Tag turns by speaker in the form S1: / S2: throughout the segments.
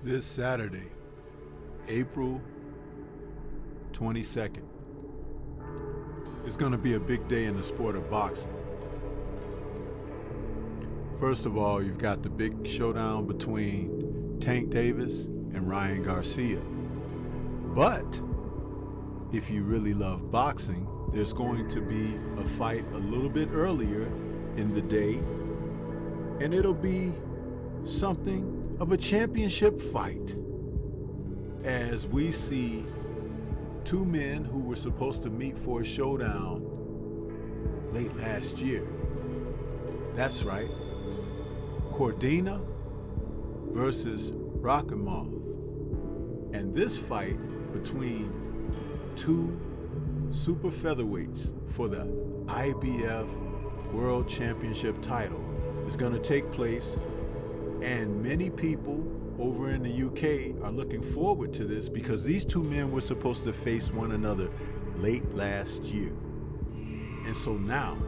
S1: This Saturday, April 22nd, is going to be a big day in the sport of boxing. First of all, you've got the big showdown between Tank Davis and Ryan Garcia. But if you really love boxing, there's going to be a fight a little bit earlier in the day, and it'll be something of a championship fight, as we see two men who were supposed to meet for a showdown late last year. That's right, Cordina versus Rakhimov. And this fight between two super featherweights for the IBF World Championship title is going to take place, and many people over in the UK are looking forward to this because these two men were supposed to face one another late last year. And so now,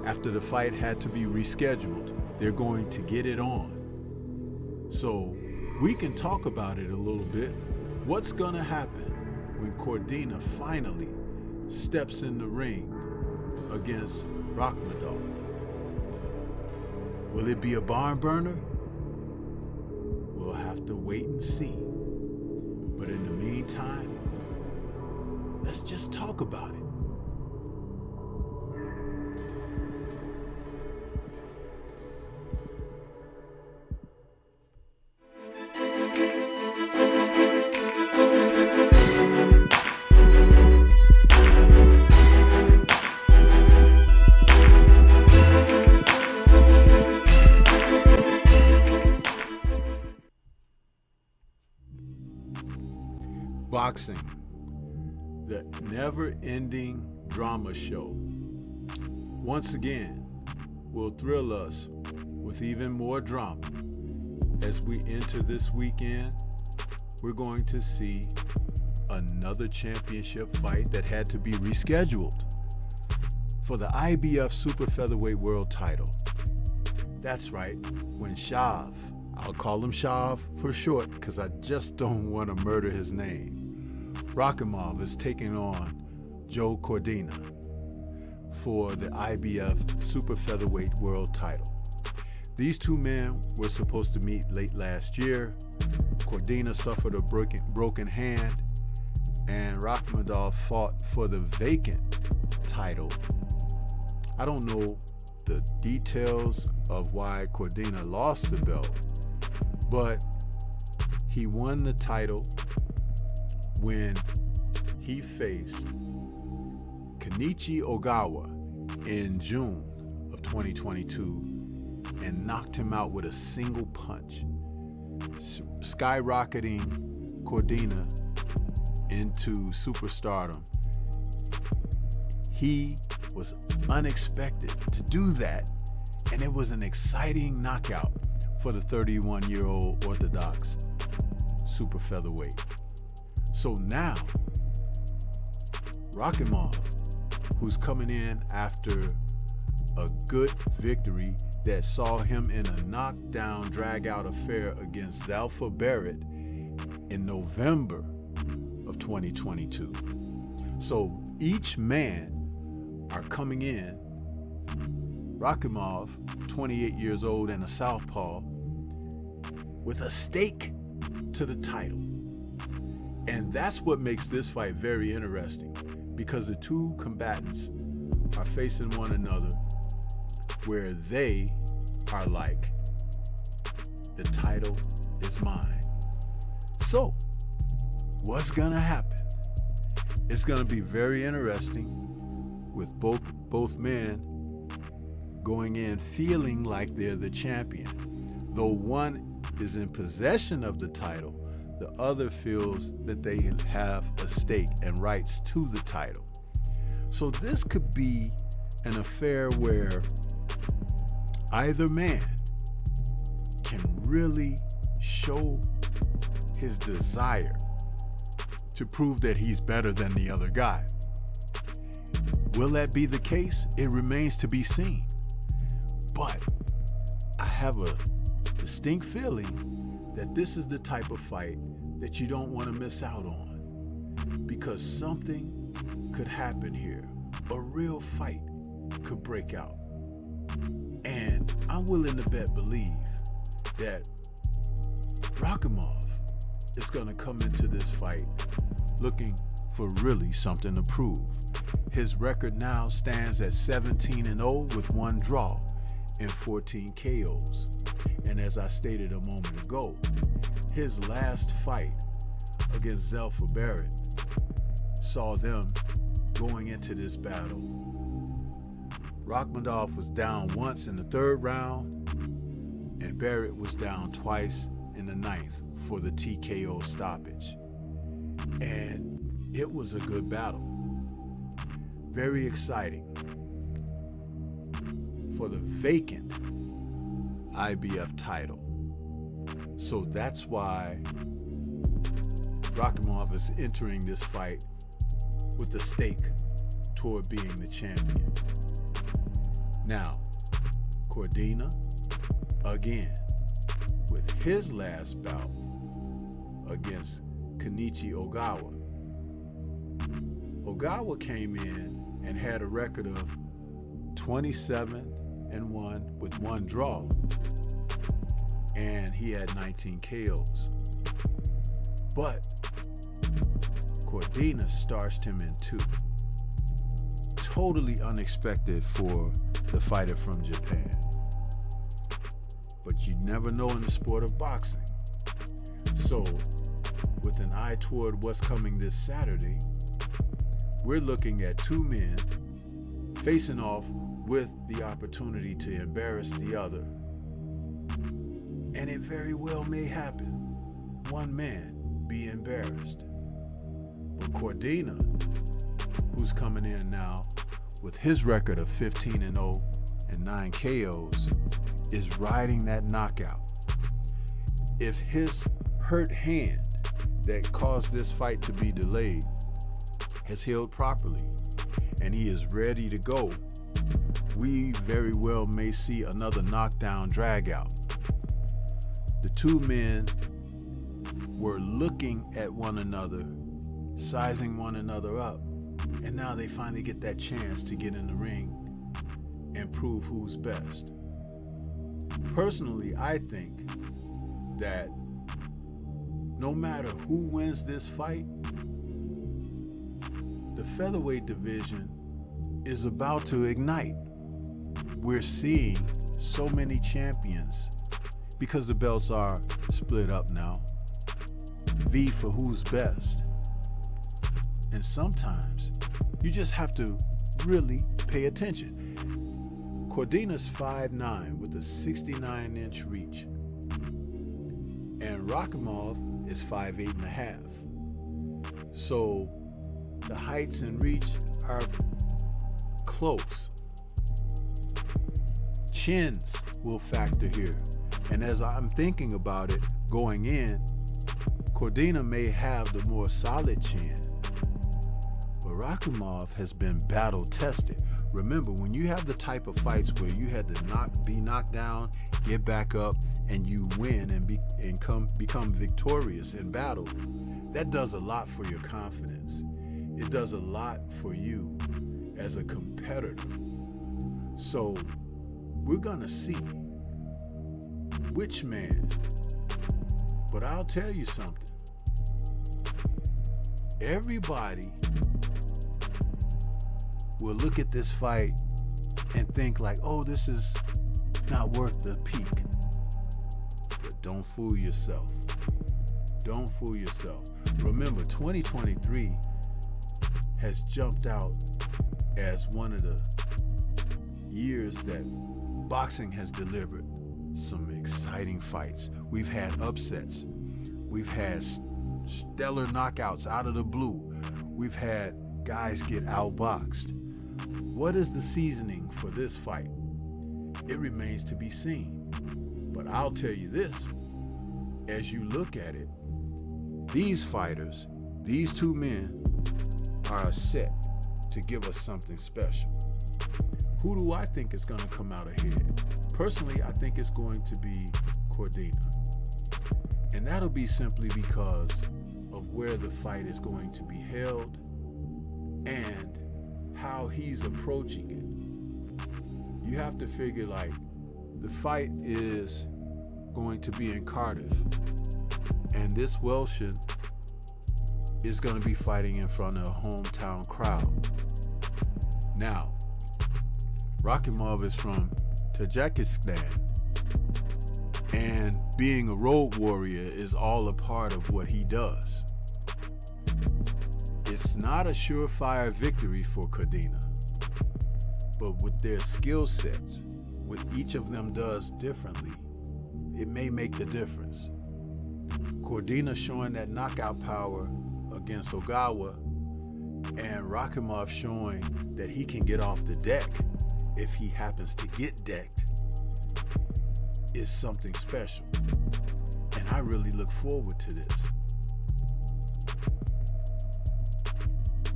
S1: after the fight had to be rescheduled, they're going to get it on. So we can talk about it a little bit. What's going to happen when Cordina finally steps in the ring against Rakhimov? Will it be a barn burner? We'll have to wait and see. But in the meantime, let's just talk about it. Boxing, the never-ending drama show, once again will thrill us with even more drama. As we enter this weekend, we're going to see another championship fight that had to be rescheduled for the IBF Super Featherweight World title. That's right, when Shav, I'll call him Shav for short because I just don't want to murder his name, Rakhimov is taking on Joe Cordina for the IBF Super Featherweight World title. These two men were supposed to meet late last year. Cordina suffered a broken hand, and Rakhimov fought for the vacant title. I don't know the details of why Cordina lost the belt, but he won the title when he faced Kenichi Ogawa in June of 2022 and knocked him out with a single punch, skyrocketing Cordina into superstardom. He was unexpected to do that, and it was an exciting knockout for the 31-year-old orthodox super featherweight. So now, Rakhimov, who's coming in after a good victory that saw him in a knockdown, drag-out affair against Zalfa Barrett in November of 2022. So each man are coming in. Rakhimov, 28 years old and a southpaw, with a stake to the title. And that's what makes this fight very interesting, because the two combatants are facing one another where they are like, the title is mine. So, what's gonna happen? It's gonna be very interesting with both men going in feeling like they're the champion. Though one is in possession of the title, the other feels that they have a stake and rights to the title. So this could be an affair where either man can really show his desire to prove that he's better than the other guy. Will that be the case? It remains to be seen. But I have a distinct feeling that this is the type of fight that you don't want to miss out on, because something could happen here. A real fight could break out. And I'm willing to believe that Rakhimov is going to come into this fight looking for really something to prove. His record now stands at 17-0 with 1 draw and 14 KOs. And as I stated a moment ago, his last fight against Zelfa Barrett saw them going into this battle. Rakhimov was down once in the 3rd round, and Barrett was down twice in the 9th for the TKO stoppage. And it was a good battle. Very exciting for the vacant IBF title. So that's why Rakhimov is entering this fight with the stake toward being the champion. Now, Cordina, again, with his last bout against Kenichi Ogawa. Ogawa came in and had a record of 27-1 with 1 draw, and he had 19 KOs. But Cordina starched him in 2. Totally unexpected for the fighter from Japan. But you never know in the sport of boxing. So, with an eye toward what's coming this Saturday, we're looking at 2 men facing off with the opportunity to embarrass the other. And it very well may happen. One man be embarrassed. But Cordina, who's coming in now with his record of 15-0 and 9 KOs, is riding that knockout. If his hurt hand that caused this fight to be delayed has healed properly and he is ready to go, we very well may see another knockdown drag out. The 2 men were looking at one another, sizing one another up, and now they finally get that chance to get in the ring and prove who's best. Personally, I think that no matter who wins this fight, the featherweight division is about to ignite. We're seeing so many champions because the belts are split up now. V for who's best. And sometimes you just have to really pay attention. Cordina's 5'9" with a 69-inch reach, and Rakhimov is 5'8.5". So the heights and reach are close. Chins will factor here, and as I'm thinking about it going in, Cordina may have the more solid chin, but Rakhimov has been battle tested. Remember, when you have the type of fights where you had to be knocked down, get back up, and you win and become victorious in battle, that does a lot for your confidence. It does a lot for you as a competitor. So we're gonna see which man. But I'll tell you something. Everybody will look at this fight and think like, oh, this is not worth the peak. But don't fool yourself. Don't fool yourself. Remember, 2023 has jumped out as one of the years that boxing has delivered some exciting fights. We've had upsets. We've had stellar knockouts out of the blue. We've had guys get outboxed. What is the seasoning for this fight? It remains to be seen. But I'll tell you this, as you look at it, these fighters, these 2 men, are set to give us something special. Who do I think is going to come out ahead? Personally, I think it's going to be Cordina. And that'll be simply because of where the fight is going to be held and how he's approaching it. You have to figure, like, the fight is going to be in Cardiff, and this Welshman is going to be fighting in front of a hometown crowd. Now, Rakhimov is from Tajikistan, and being a road warrior is all a part of what he does. It's not a surefire victory for Cordina, but with their skill sets, what each of them does differently, it may make the difference. Cordina showing that knockout power against Ogawa, and Rakhimov showing that he can get off the deck if he happens to get decked, is something special. And I really look forward to this.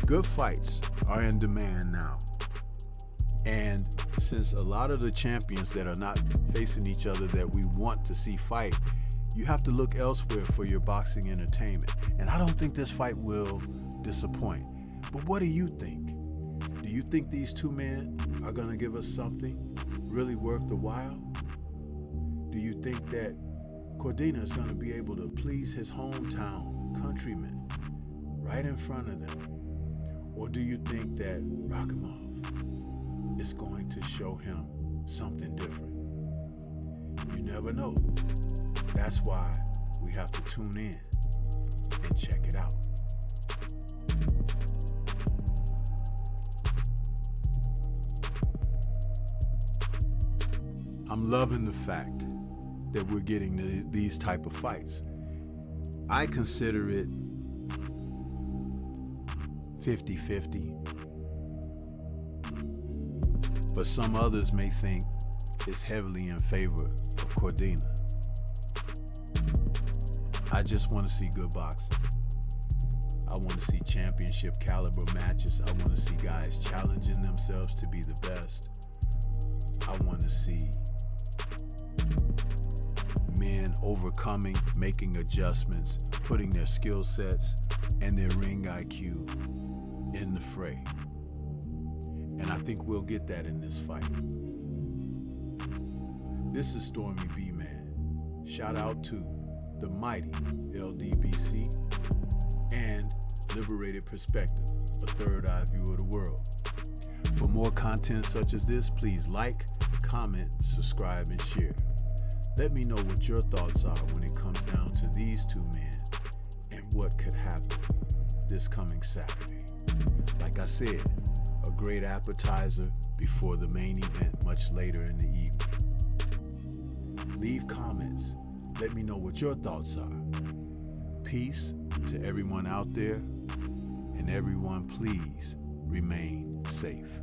S1: Good fights are in demand now. And since a lot of the champions that are not facing each other that we want to see fight, you have to look elsewhere for your boxing entertainment. And I don't think this fight will disappoint. But what do you think? Do you think these two men are going to give us something really worth the while? Do you think that Cordina is going to be able to please his hometown countrymen right in front of them? Or do you think that Rakhimov is going to show him something different? You never know. That's why we have to tune in and check it out. I'm loving the fact that we're getting these type of fights. I consider it 50-50, but some others may think it's heavily in favor of Cordina. I just want to see good boxing. I want to see championship caliber matches. I want to see guys challenging themselves to be the best. I want to see men overcoming, making adjustments, putting their skill sets and their ring IQ in the fray. And I think we'll get that in this fight. This is Stormy B-Man. Shout out to the mighty LDBC and Liberated Perspective, a third eye view of the world. For more content such as this, please like, comment, subscribe, and share. Let me know what your thoughts are when it comes down to these two men and what could happen this coming Saturday. Like I said, a great appetizer before the main event much later in the evening. Leave comments. Let me know what your thoughts are. Peace to everyone out there, and everyone please remain safe.